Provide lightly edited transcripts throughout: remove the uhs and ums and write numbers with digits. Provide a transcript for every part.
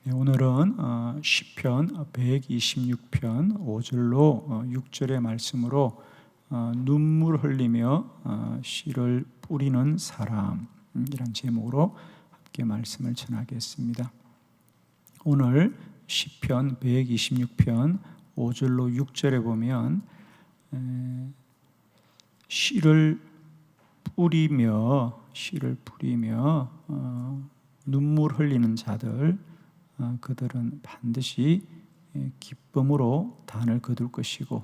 네, 오늘은 시편 126편 5절로 6절의 말씀으로 눈물 흘리며 씨를 뿌리는 사람이란 제목으로 함께 말씀을 전하겠습니다. 오늘 시편 126편 5절로 6절에 보면 씨를 뿌리며 눈물 흘리는 자들, 그들은 반드시 기쁨으로 단을 거둘 것이고,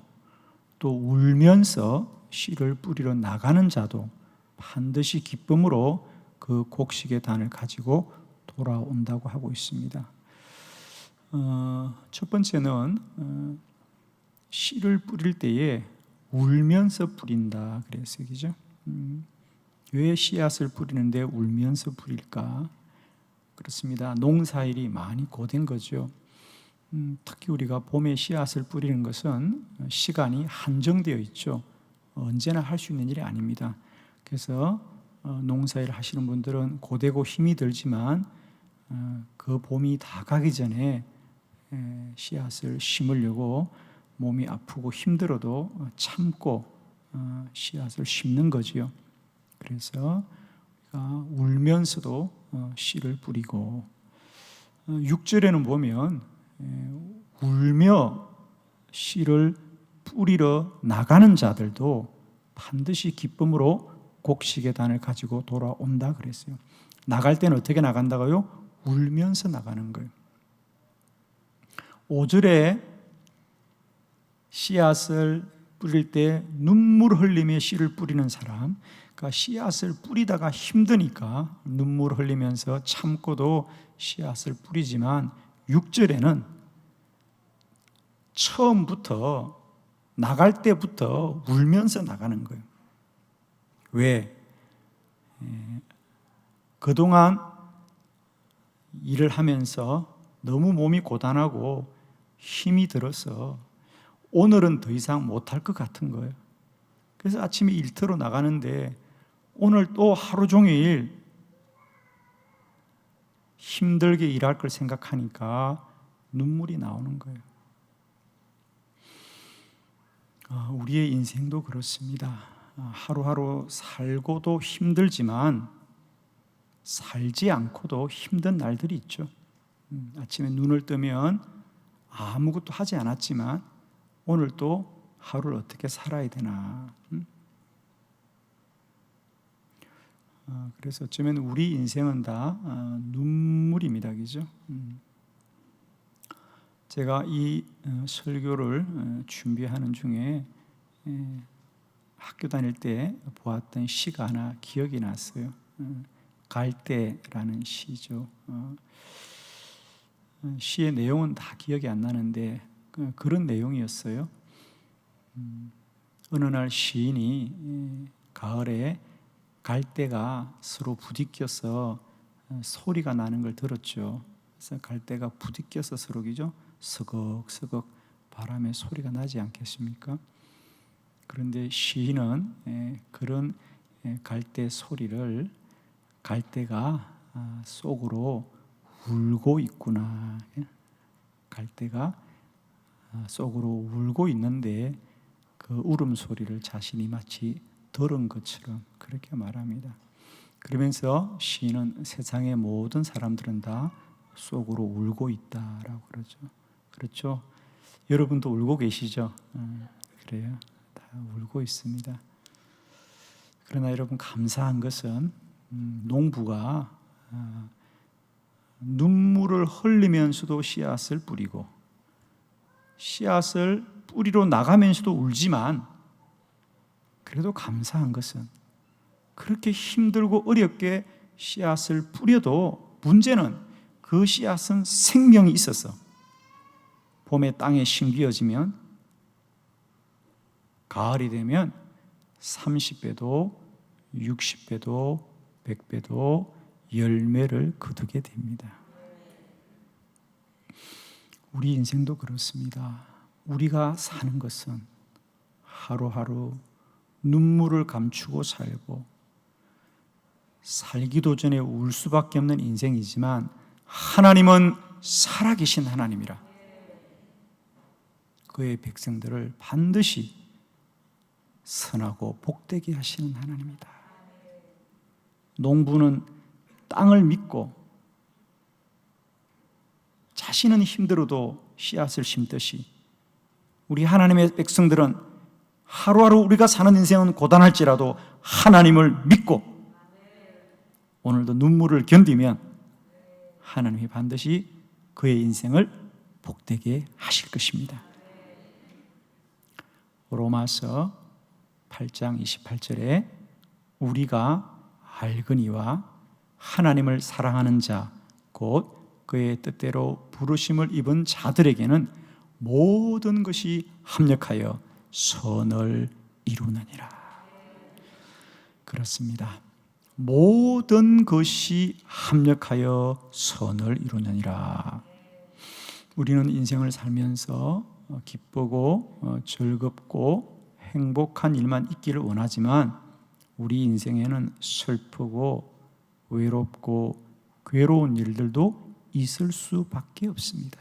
또 울면서 씨를 뿌리러 나가는 자도 반드시 기쁨으로 그 곡식의 단을 가지고 돌아온다고 하고 있습니다. 첫 번째는 씨를 뿌릴 때에 울면서 뿌린다 그랬어요, 그죠? 왜 씨앗을 뿌리는데 울면서 뿌릴까? 그렇습니다. 농사일이 많이 고된 거죠. 특히 우리가 봄에 씨앗을 뿌리는 것은 시간이 한정되어 있죠. 언제나 할 수 있는 일이 아닙니다. 그래서 농사일 하시는 분들은 고되고 힘이 들지만 그 봄이 다 가기 전에 씨앗을 심으려고 몸이 아프고 힘들어도 참고 씨앗을 심는 거지요. 그래서 울면서도 씨를 뿌리고, 6절에는 보면 울며 씨를 뿌리러 나가는 자들도 반드시 기쁨으로 곡식의 단을 가지고 돌아온다 그랬어요. 나갈 때는 어떻게 나간다고요? 울면서 나가는 거예요. 5절에 씨앗을 뿌릴 때 눈물 흘리며 씨를 뿌리는 사람, 그러니까 씨앗을 뿌리다가 힘드니까 눈물 흘리면서 참고도 씨앗을 뿌리지만, 6절에는 처음부터 나갈 때부터 울면서 나가는 거예요. 왜? 그동안 일을 하면서 너무 몸이 고단하고 힘이 들어서 오늘은 더 이상 못할 것 같은 거예요. 그래서 아침에 일터로 나가는데 오늘 또 하루 종일 힘들게 일할 걸 생각하니까 눈물이 나오는 거예요. 우리의 인생도 그렇습니다. 하루하루 살고도 힘들지만 살지 않고도 힘든 날들이 있죠. 아침에 눈을 뜨면 아무것도 하지 않았지만 오늘 또 하루를 어떻게 살아야 되나. 그래서 어쩌면 우리 인생은 다 눈물입니다, 그죠? 제가 이 설교를 준비하는 중에 학교 다닐 때 보았던 시가 하나 기억이 났어요. 갈대라는 시죠. 시의 내용은 다 기억이 안 나는데 그런 내용이었어요. 어느 날 시인이 가을에 갈대가 서로 부딪혀서 소리가 나는 걸 들었죠. 그래서 갈대가 부딪혀서 서로기죠. 서걱서걱 바람에 소리가 나지 않겠습니까? 그런데 시인은 그런 갈대 소리를 갈대가 속으로 울고 있구나. 갈대가 속으로 울고 있는데 그 울음소리를 자신이 마치 들은 것처럼 그렇게 말합니다. 그러면서 시인은 세상의 모든 사람들은 다 속으로 울고 있다라고 그러죠. 그렇죠? 여러분도 울고 계시죠? 그래요. 다 울고 있습니다. 그러나 여러분, 감사한 것은 농부가 눈물을 흘리면서도 씨앗을 뿌리고 씨앗을 뿌리러 나가면서도 울지만, 그래도 감사한 것은 그렇게 힘들고 어렵게 씨앗을 뿌려도 문제는 그 씨앗은 생명이 있어서 봄에 땅에 심기어지면 가을이 되면 30배도 60배도 100배도 열매를 거두게 됩니다. 우리 인생도 그렇습니다. 우리가 사는 것은 하루하루 눈물을 감추고 살고 살기도 전에 울 수밖에 없는 인생이지만, 하나님은 살아계신 하나님이라. 그의 백성들을 반드시 선하고 복되게 하시는 하나님이다. 농부는 땅을 믿고 자신은 힘들어도 씨앗을 심듯이 우리 하나님의 백성들은 하루하루 우리가 사는 인생은 고단할지라도 하나님을 믿고 오늘도 눈물을 견디면 하나님이 반드시 그의 인생을 복되게 하실 것입니다. 로마서 8장 28절에 우리가 알거니와 하나님을 사랑하는 자 곧 그의 뜻대로 부르심을 입은 자들에게는 모든 것이 합력하여 선을 이루느니라. 그렇습니다. 모든 것이 합력하여 선을 이루느니라. 우리는 인생을 살면서 기쁘고 즐겁고 행복한 일만 있기를 원하지만 우리 인생에는 슬프고 외롭고 괴로운 일들도 있을 수밖에 없습니다.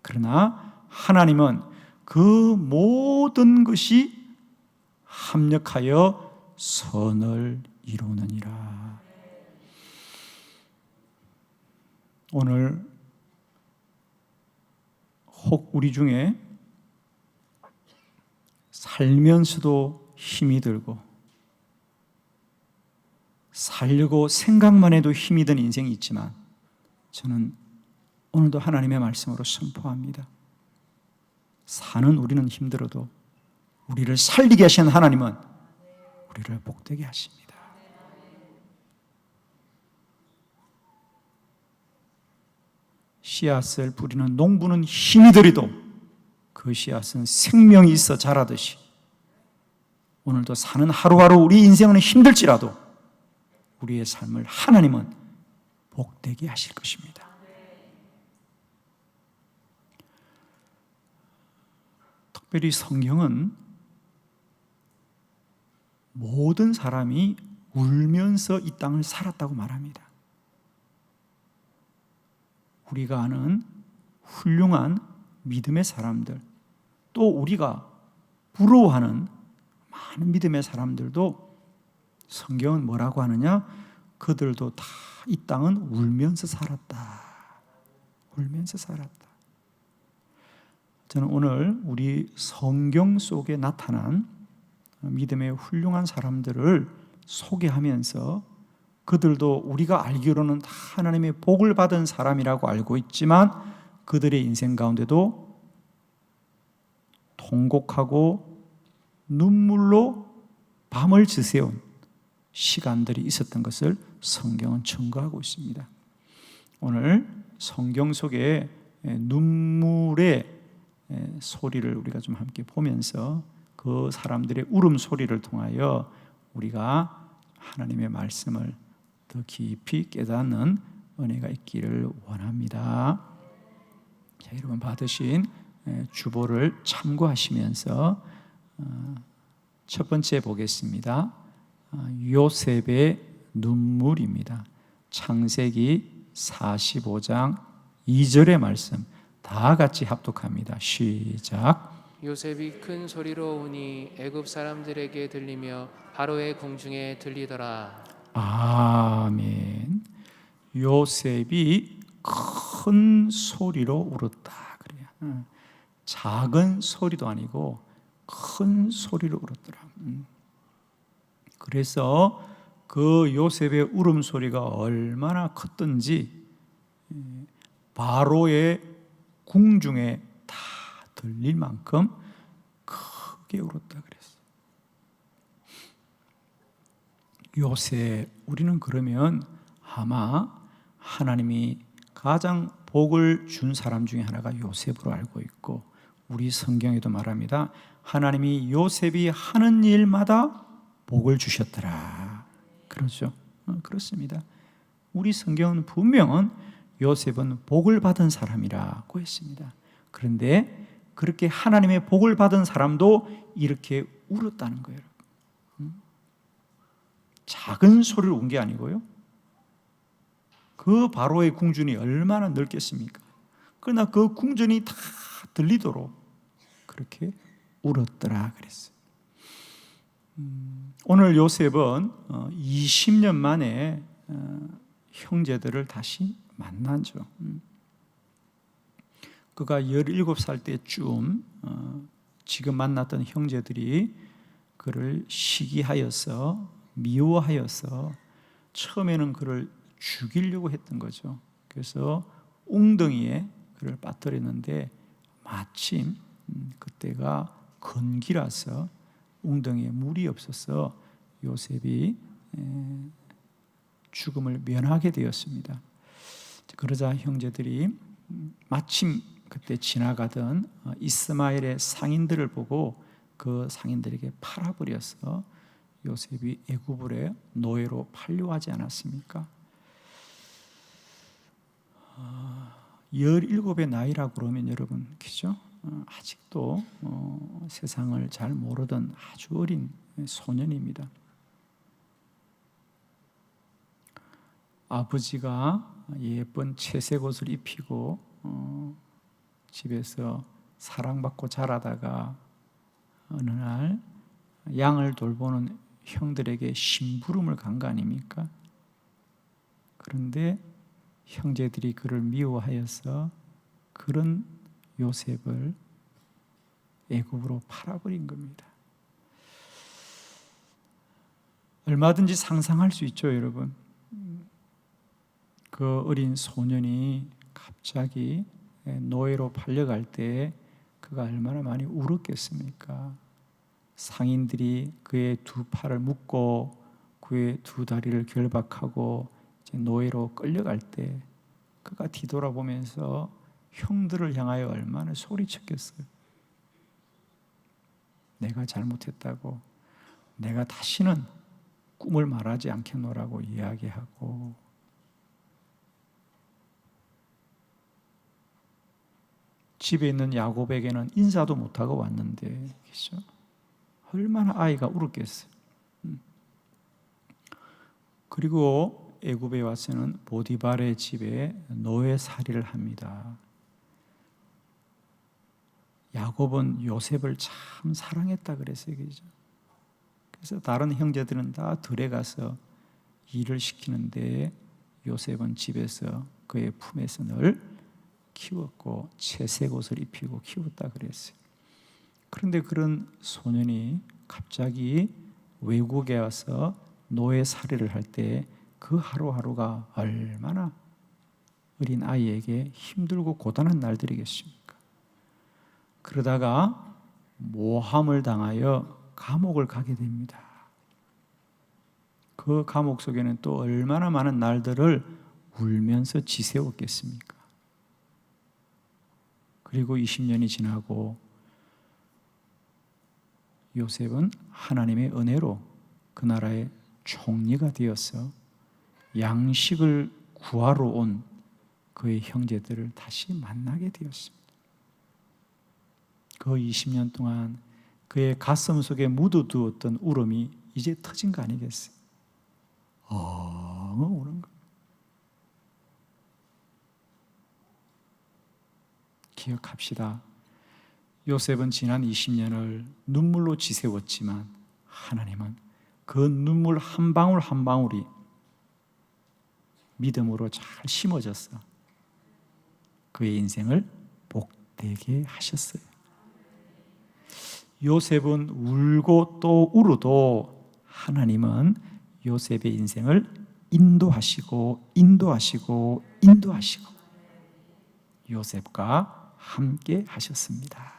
그러나 하나님은 그 모든 것이 합력하여 선을 이루느니라. 오늘 혹 우리 중에 살면서도 힘이 들고 살려고 생각만 해도 힘이 든 인생이 있지만 저는 오늘도 하나님의 말씀으로 선포합니다. 사는 우리는 힘들어도 우리를 살리게 하신 하나님은 우리를 복되게 하십니다. 씨앗을 뿌리는 농부는 힘이 들어도 그 씨앗은 생명이 있어 자라듯이 오늘도 사는 하루하루 우리 인생은 힘들지라도 우리의 삶을 하나님은 복되게 하실 것입니다. 특별히 성경은 모든 사람이 울면서 이 땅을 살았다고 말합니다. 우리가 아는 훌륭한 믿음의 사람들, 또 우리가 부러워하는 많은 믿음의 사람들도 성경은 뭐라고 하느냐? 그들도 다 이 땅은 울면서 살았다. 울면서 살았다. 저는 오늘 우리 성경 속에 나타난 믿음의 훌륭한 사람들을 소개하면서 그들도 우리가 알기로는 다 하나님의 복을 받은 사람이라고 알고 있지만 그들의 인생 가운데도 통곡하고 눈물로 밤을 지새운 시간들이 있었던 것을 성경은 증거하고 있습니다. 오늘 성경 속에 눈물의 소리를 우리가 좀 함께 보면서 그 사람들의 울음소리를 통하여 우리가 하나님의 말씀을 더 깊이 깨닫는 은혜가 있기를 원합니다. 자, 여러분 받으신 주보를 참고하시면서 첫 번째 보겠습니다. 요셉의 눈물입니다. 창세기 45장 2절의 말씀 다 같이 합독합니다. 시작. 요셉이 큰 소리로 우니 애굽 사람들에게 들리며 바로의 궁중에 들리더라. 아멘. 요셉이 큰 소리로 울었다 그래요. 작은 소리도 아니고 큰 소리로 울었더라. 그래서 그 요셉의 울음소리가 얼마나 컸던지 바로의 궁중에 다 들릴 만큼 크게 울었다 그랬어요. 요셉, 우리는 그러면 아마 하나님이 가장 복을 준 사람 중에 하나가 요셉으로 알고 있고 우리 성경에도 말합니다. 하나님이 요셉이 하는 일마다 복을 주셨더라. 그렇죠? 그렇습니다. 우리 성경은 분명은 요셉은 복을 받은 사람이라고 했습니다. 그런데 그렇게 하나님의 복을 받은 사람도 이렇게 울었다는 거예요. 작은 소리를 운 게 아니고요. 그 바로의 궁중이 얼마나 넓겠습니까? 그러나 그 궁전이 다 들리도록 그렇게 울었더라 그랬어요. 오늘 요셉은 20년 만에 형제들을 다시 만나죠. 그가 17살 때쯤 지금 만났던 형제들이 그를 시기하여서 미워하여서 처음에는 그를 죽이려고 했던 거죠. 그래서 웅덩이에 그를 빠뜨렸는데 마침 그때가 건기라서 웅덩이에 물이 없어서 요셉이 죽음을 면하게 되었습니다. 그러자 형제들이 마침 그때 지나가던 이스마엘의 상인들을 보고 그 상인들에게 팔아버려서 요셉이 애굽의 노예로 팔려하지 않았습니까? 17의 나이라고 그러면 여러분 그죠? 아직도 세상을 잘 모르던 아주 어린 소년입니다. 아버지가 예쁜 채색 옷을 입히고 집에서 사랑받고 자라다가 어느 날 양을 돌보는 형들에게 심부름을 간 거 아닙니까? 그런데 형제들이 그를 미워하여서 그런 요셉을 애굽으로 팔아버린 겁니다. 얼마든지 상상할 수 있죠, 여러분. 그 어린 소년이 갑자기 노예로 팔려갈 때 그가 얼마나 많이 울었겠습니까? 상인들이 그의 두 팔을 묶고 그의 두 다리를 결박하고 이제 노예로 끌려갈 때 그가 뒤돌아보면서 형들을 향하여 얼마나 소리쳤겠어요. 내가 잘못했다고, 내가 다시는 꿈을 말하지 않겠노라고 이야기하고, 집에 있는 야곱에게는 인사도 못하고 왔는데 그렇죠? 얼마나 아이가 울었겠어요. 그리고 애굽에 와서는 보디발의 집에 노예살이를 합니다. 야곱은 요셉을 참 사랑했다 그랬어요. 그죠? 그래서 다른 형제들은 다 들에 가서 일을 시키는데 요셉은 집에서 그의 품에서 늘 키웠고 채색 옷을 입히고 키웠다 그랬어요. 그런데 그런 소년이 갑자기 외국에 와서 노예 살이를 할 때 그 하루하루가 얼마나 어린 아이에게 힘들고 고단한 날들이겠습니까? 그러다가 모함을 당하여 감옥을 가게 됩니다. 그 감옥 속에는 또 얼마나 많은 날들을 울면서 지새웠겠습니까? 그리고 20년이 지나고 요셉은 하나님의 은혜로 그 나라의 총리가 되어서 양식을 구하러 온 그의 형제들을 다시 만나게 되었습니다. 그 20년 동안 그의 가슴 속에 묻어두었던 울음이 이제 터진 거 아니겠어요? 우는 거. 기억합시다. 요셉은 지난 20년을 눈물로 지새웠지만 하나님은 그 눈물 한 방울 한 방울이 믿음으로 잘 심어져서 그의 인생을 복되게 하셨어요. 요셉은 울고 또 울어도 하나님은 요셉의 인생을 인도하시고 요셉과 함께 하셨습니다.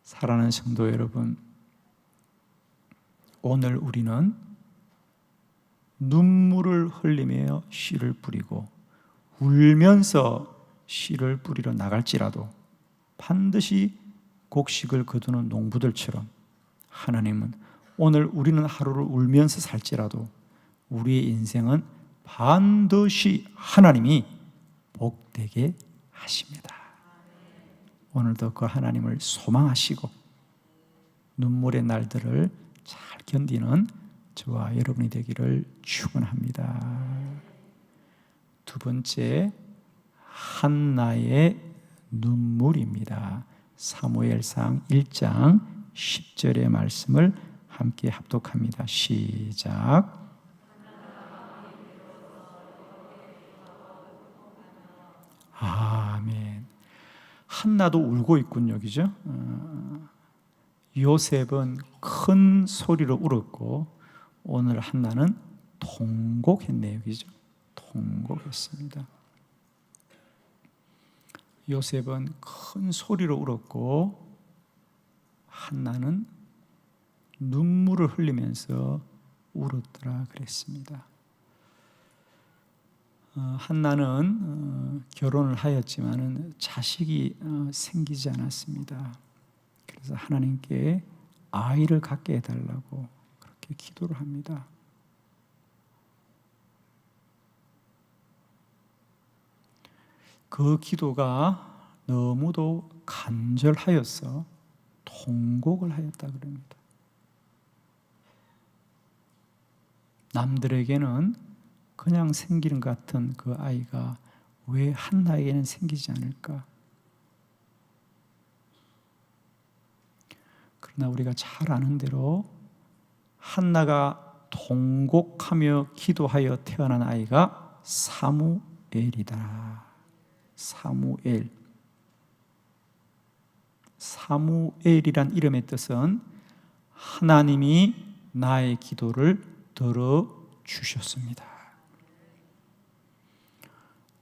사랑하는 성도 여러분, 오늘 우리는 눈물을 흘리며 씨를 뿌리고 울면서 씨를 뿌리러 나갈지라도 반드시 곡식을 거두는 농부들처럼 하나님은 오늘 우리는 하루를 울면서 살지라도 우리의 인생은 반드시 하나님이 복되게 하십니다. 오늘도 그 하나님을 소망하시고 눈물의 날들을 잘 견디는 저와 여러분이 되기를 축원합니다. 두 번째, 한나의 눈물입니다. 사무엘상 1장 10절의 말씀을 함께 합독합니다. 시작. 아멘. 한나도 울고 있군요, 그죠? 요셉은 큰 소리로 울었고 오늘 한나는 통곡했네요, 그죠? 통곡했습니다. 요셉은 큰 소리로 울었고 한나는 눈물을 흘리면서 울었더라 그랬습니다. 한나는 결혼을 하였지만 자식이 생기지 않았습니다. 그래서 하나님께 아이를 갖게 해달라고 그렇게 기도를 합니다. 그 기도가 너무도 간절하여서 통곡을 하였다 그럽니다. 남들에게는 그냥 생기는 것 같은 그 아이가 왜 한나에게는 생기지 않을까? 그러나 우리가 잘 아는 대로 한나가 통곡하며 기도하여 태어난 아이가 사무엘이다. 사무엘. 사무엘이란 이름의 뜻은 하나님이 나의 기도를 들어주셨습니다.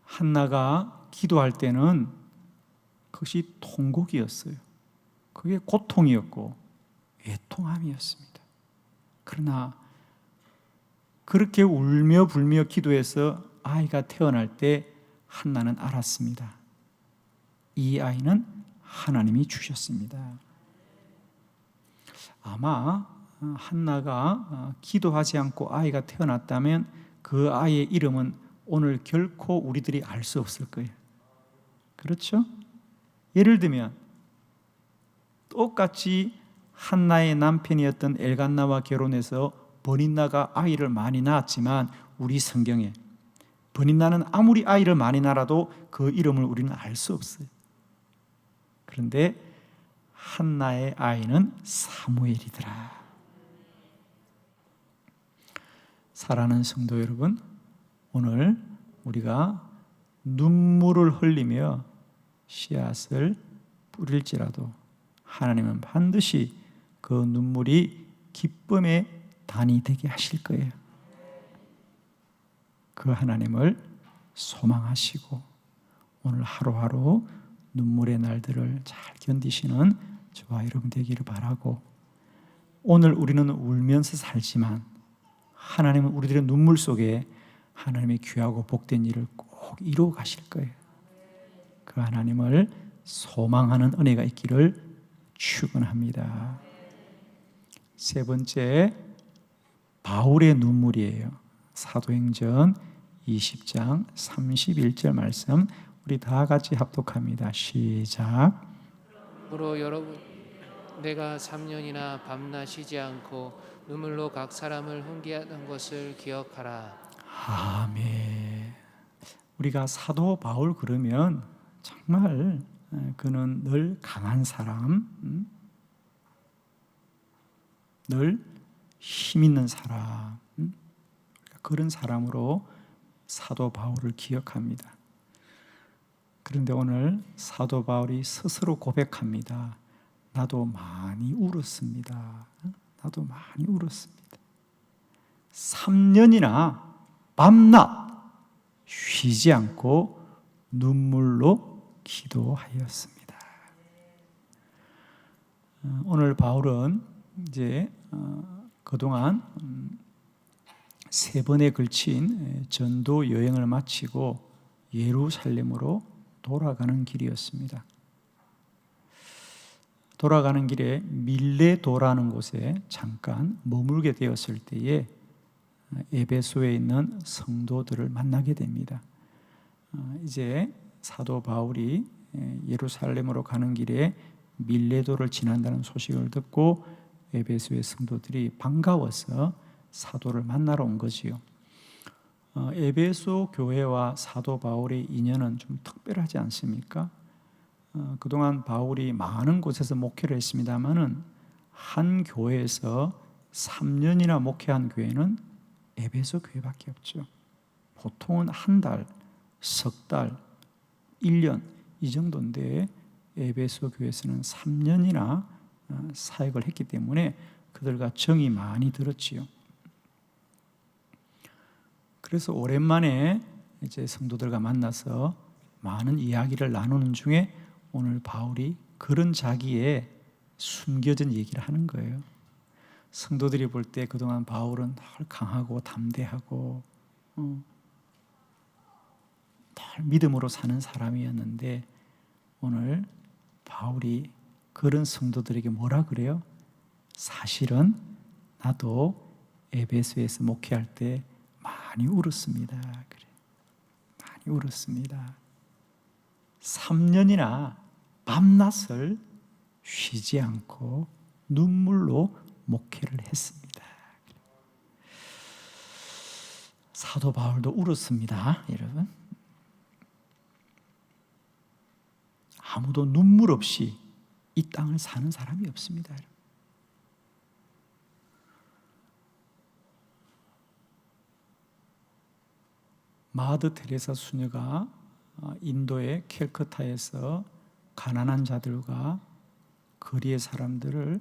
한나가 기도할 때는 그것이 통곡이었어요. 그게 고통이었고 애통함이었습니다. 그러나 그렇게 울며 불며 기도해서 아이가 태어날 때 한나는 알았습니다. 이 아이는 하나님이 주셨습니다. 아마 한나가 기도하지 않고 아이가 태어났다면 그 아이의 이름은 오늘 결코 우리들이 알 수 없을 거예요. 그렇죠? 예를 들면 똑같이 한나의 남편이었던 엘간나와 결혼해서 버닌나가 아이를 많이 낳았지만 우리 성경에 버닌나는 아무리 아이를 많이 낳아도 그 이름을 우리는 알 수 없어요. 그런데 한나의 아이는 사무엘이더라. 사랑하는 성도 여러분, 오늘 우리가 눈물을 흘리며 씨앗을 뿌릴지라도 하나님은 반드시 그 눈물이 기쁨의 단이 되게 하실 거예요. 그 하나님을 소망하시고 오늘 하루하루 눈물의 날들을 잘 견디시는 저와 여러분 되기를 바라고, 오늘 우리는 울면서 살지만 하나님은 우리들의 눈물 속에 하나님의 귀하고 복된 일을 꼭 이루어 가실 거예요. 그 하나님을 소망하는 은혜가 있기를 축원합니다. 세 번째, 바울의 눈물이에요. 사도행전 20장 31절 말씀 우리 다 같이 합독합니다. 시작. 그러므로 여러분, 내가 3년이나 밤낮 쉬지 않고 눈물로 각 사람을 훈계하던 것을 기억하라. 아멘. 우리가 사도 바울 그러면 정말 그는 늘 강한 사람, 늘 힘 있는 사람, 그런 사람으로 사도 바울을 기억합니다. 그런데 오늘 사도 바울이 스스로 고백합니다. 나도 많이 울었습니다. 나도 많이 울었습니다. 3년이나 밤낮 쉬지 않고 눈물로 기도하였습니다. 오늘 바울은 이제 그동안 세 번에 걸친 전도 여행을 마치고 예루살렘으로 돌아가는 길이었습니다. 돌아가는 길에 밀레도라는 곳에 잠깐 머물게 되었을 때에 에베소에 있는 성도들을 만나게 됩니다. 이제 사도 바울이 예루살렘으로 가는 길에 밀레도를 지난다는 소식을 듣고 에베소의 성도들이 반가워서 사도를 만나러 온 거지요. 에베소 교회와 사도 바울의 인연은 좀 특별하지 않습니까? 그동안 바울이 많은 곳에서 목회를 했습니다마는 한 교회에서 3년이나 목회한 교회는 에베소 교회밖에 없죠. 보통은 한 달, 석 달, 1년 이 정도인데 에베소 교회에서는 3년이나 사역을 했기 때문에 그들과 정이 많이 들었지요. 그래서 오랜만에 이제 성도들과 만나서 많은 이야기를 나누는 중에 오늘 바울이 그런 자기의 숨겨진 얘기를 하는 거예요. 성도들이 볼 때 그동안 바울은 늘 강하고 담대하고 늘 믿음으로 사는 사람이었는데 오늘 바울이 그런 성도들에게 뭐라 그래요? 사실은 나도 에베소에서 목회할 때 많이 울었습니다. 그래. 많이 울었습니다. 3년이나 밤낮을 쉬지 않고 눈물로 목회를 했습니다. 사도 바울도 울었습니다, 여러분. 아무도 눈물 없이 이 땅을 사는 사람이 없습니다. 마더 테레사 수녀가 인도의 캘커타에서 가난한 자들과 거리의 사람들을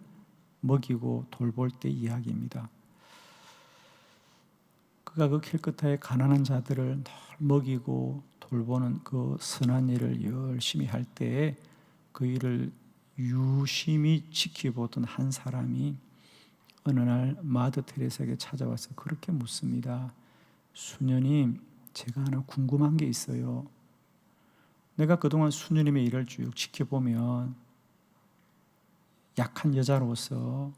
먹이고 돌볼 때 이야기입니다. 그가 그 캘커타의 가난한 자들을 늘 먹이고 돌보는 그 선한 일을 열심히 할 때에 그 일을 유심히 지켜보던 한 사람이 어느 날 마더 테레사에게 찾아와서 그렇게 묻습니다. 수녀님, 제가 하나 궁금한 게 있어요. 내가 그동안 수녀님의 일을 쭉 지켜보면 약한 여자로서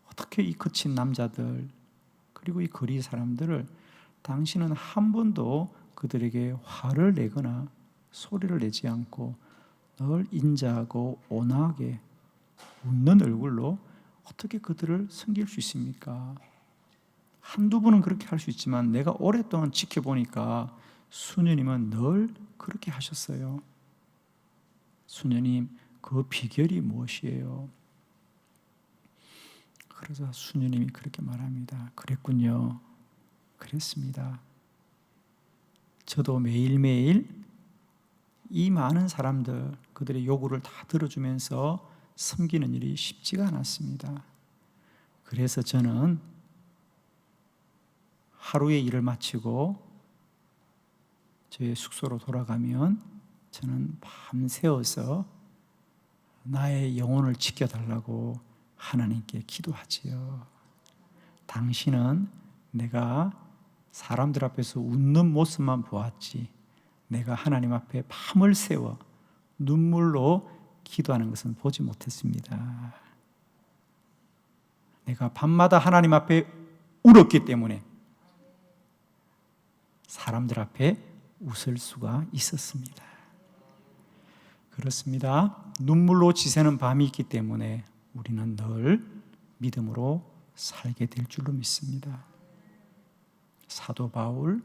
어떻게 이 거친 남자들 그리고 이 거리 사람들을 당신은 한 번도 그들에게 화를 내거나 소리를 내지 않고 늘 인자하고 온화하게 웃는 얼굴로 어떻게 그들을 섬길 수 있습니까? 한두 번은 그렇게 할 수 있지만 내가 오랫동안 지켜보니까 수녀님은 늘 그렇게 하셨어요. 수녀님, 그 비결이 무엇이에요? 그러자 수녀님이 그렇게 말합니다. 그랬군요. 그랬습니다. 저도 매일매일 이 많은 사람들, 그들의 요구를 다 들어주면서 섬기는 일이 쉽지가 않았습니다. 그래서 저는 하루의 일을 마치고 저의 숙소로 돌아가면 저는 밤새워서 나의 영혼을 지켜달라고 하나님께 기도하지요. 당신은 내가 사람들 앞에서 웃는 모습만 보았지 내가 하나님 앞에 밤을 새워 눈물로 기도하는 것은 보지 못했습니다. 내가 밤마다 하나님 앞에 울었기 때문에 사람들 앞에 웃을 수가 있었습니다. 그렇습니다. 눈물로 지새는 밤이 있기 때문에 우리는 늘 믿음으로 살게 될 줄로 믿습니다. 사도 바울,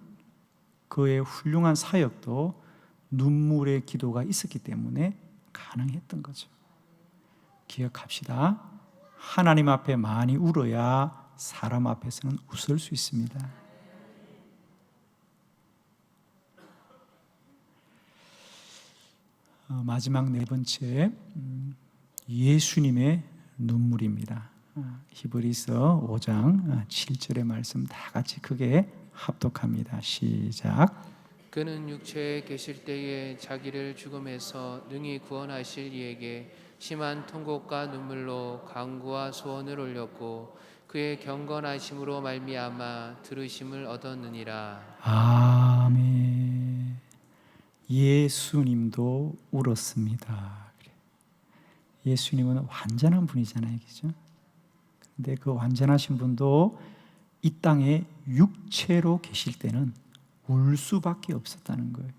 그의 훌륭한 사역도 눈물의 기도가 있었기 때문에 가능했던 거죠. 기억합시다. 하나님 앞에 많이 울어야 사람 앞에서는 웃을 수 있습니다. 마지막 네 번째, 예수님의 눈물입니다. 히브리서 5장 7절의 말씀 다 같이 크게 합독합니다. 시작. 그는 육체에 계실 때에 자기를 죽음에서 능히 구원하실 이에게 심한 통곡과 눈물로 간구와 소원을 올렸고 그의 경건하심으로 말미암아 들으심을 얻었느니라. 아멘. 예수님도 울었습니다. 예수님은 완전한 분이잖아요, 그죠? 근데 그 완전하신 분도 이 땅에 육체로 계실 때는 울 수밖에 없었다는 거예요.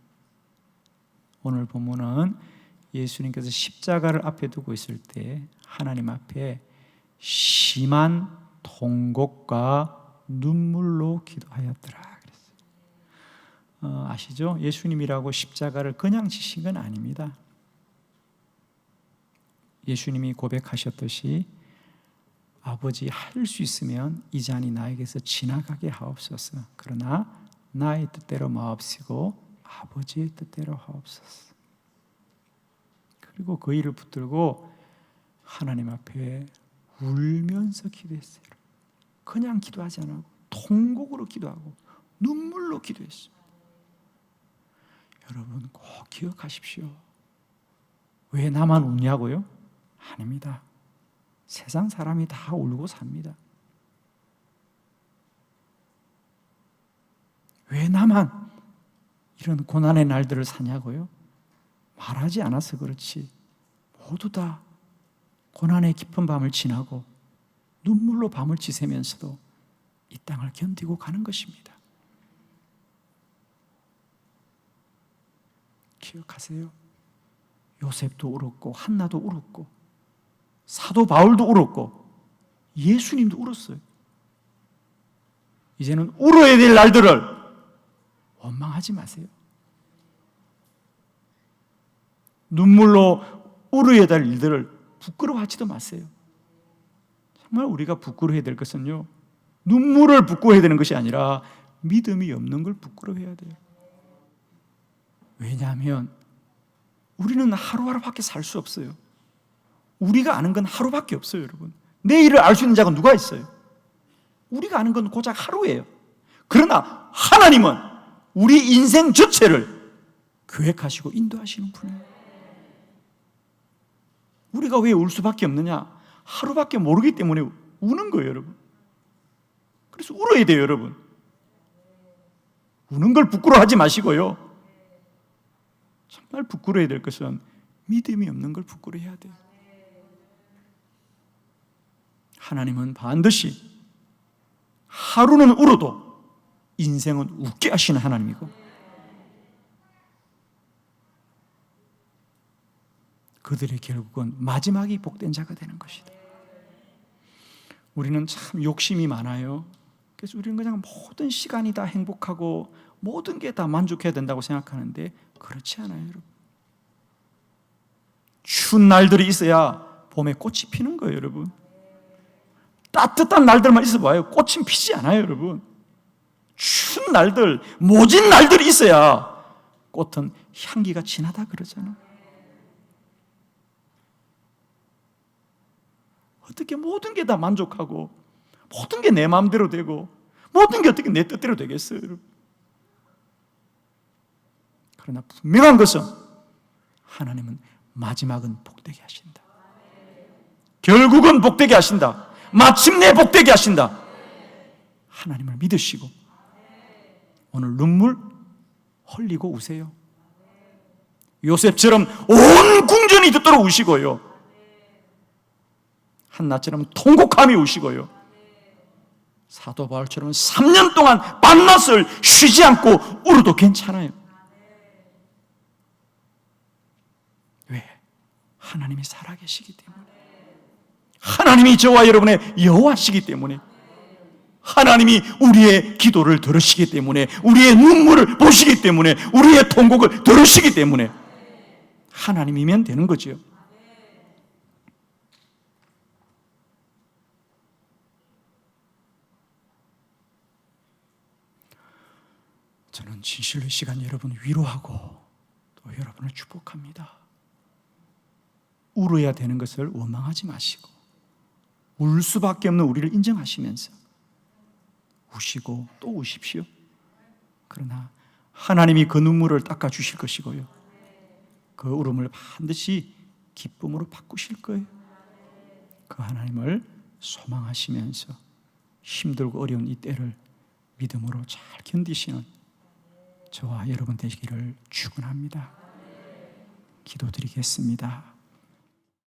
오늘 본문은 예수님께서 십자가를 앞에 두고 있을 때 하나님 앞에 심한 통곡과 눈물로 기도하였더라 그랬어요. 아시죠? 예수님이라고 십자가를 그냥 지신 건 아닙니다. 예수님이 고백하셨듯이 아버지 할 수 있으면 이 잔이 나에게서 지나가게 하옵소서. 그러나 나의 뜻대로 마옵시고 아버지의 뜻대로 하옵소서. 그리고 그 일을 붙들고 하나님 앞에 울면서 기도했어요. 그냥 기도하지 않고 통곡으로 기도하고 눈물로 기도했어요. 여러분 꼭 기억하십시오. 왜 나만 우냐고요? 아닙니다. 세상 사람이 다 울고 삽니다. 왜 나만 이런 고난의 날들을 사냐고요? 말하지 않아서 그렇지 모두 다 고난의 깊은 밤을 지나고 눈물로 밤을 지새면서도 이 땅을 견디고 가는 것입니다. 기억하세요. 요셉도 울었고 한나도 울었고 사도 바울도 울었고 예수님도 울었어요. 이제는 울어야 될 날들을 원망하지 마세요. 눈물로 울어야 될 일들을 부끄러워하지도 마세요. 정말 우리가 부끄러워해야 될 것은요, 눈물을 부끄러워해야 되는 것이 아니라 믿음이 없는 걸 부끄러워해야 돼요. 왜냐하면 우리는 하루하루밖에 살 수 없어요. 우리가 아는 건 하루밖에 없어요, 여러분. 내일을 알 수 있는 자가 누가 있어요? 우리가 아는 건 고작 하루예요. 그러나 하나님은 우리 인생 전체를 계획하시고 인도하시는 분이에요. 우리가 왜 울 수밖에 없느냐? 하루밖에 모르기 때문에 우는 거예요, 여러분. 그래서 울어야 돼요, 여러분. 우는 걸 부끄러워하지 마시고요. 정말 부끄러워야 될 것은 믿음이 없는 걸 부끄러워해야 돼요. 하나님은 반드시 하루는 울어도 인생은 웃게 하시는 하나님이고 그들의 결국은 마지막이 복된 자가 되는 것이다. 우리는 참 욕심이 많아요. 그래서 우리는 그냥 모든 시간이 다 행복하고 모든 게 다 만족해야 된다고 생각하는데 그렇지 않아요, 여러분. 추운 날들이 있어야 봄에 꽃이 피는 거예요, 여러분. 따뜻한 날들만 있어봐요. 꽃은 피지 않아요, 여러분. 추운 날들, 모진 날들이 있어야 꽃은 향기가 진하다 그러잖아요. 어떻게 모든 게 다 만족하고 모든 게 내 마음대로 되고 모든 게 어떻게 내 뜻대로 되겠어요, 여러분. 그러나 분명한 것은 하나님은 마지막은 복되게 하신다. 결국은 복되게 하신다. 마침내 복되게 하신다. 하나님을 믿으시고 오늘 눈물 흘리고 우세요. 요셉처럼 온 궁전이 듣도록 우시고요. 한나처럼 통곡하며 우시고요. 사도 바울처럼 3년 동안 밤낮을 쉬지 않고 울어도 괜찮아요. 왜? 하나님이 살아계시기 때문에. 하나님이 저와 여러분의 여호와시기 때문에. 하나님이 우리의 기도를 들으시기 때문에, 우리의 눈물을 보시기 때문에, 우리의 통곡을 들으시기 때문에 하나님이면 되는 거죠. 저는 진실로 이 시간 여러분을 위로하고 또 여러분을 축복합니다. 울어야 되는 것을 원망하지 마시고 울 수밖에 없는 우리를 인정하시면서 우시고 또 우십시오. 그러나 하나님이 그 눈물을 닦아주실 것이고요. 그 울음을 반드시 기쁨으로 바꾸실 거예요. 그 하나님을 소망하시면서 힘들고 어려운 이 때를 믿음으로 잘 견디시는 저와 여러분 되시기를 축원합니다. 기도드리겠습니다.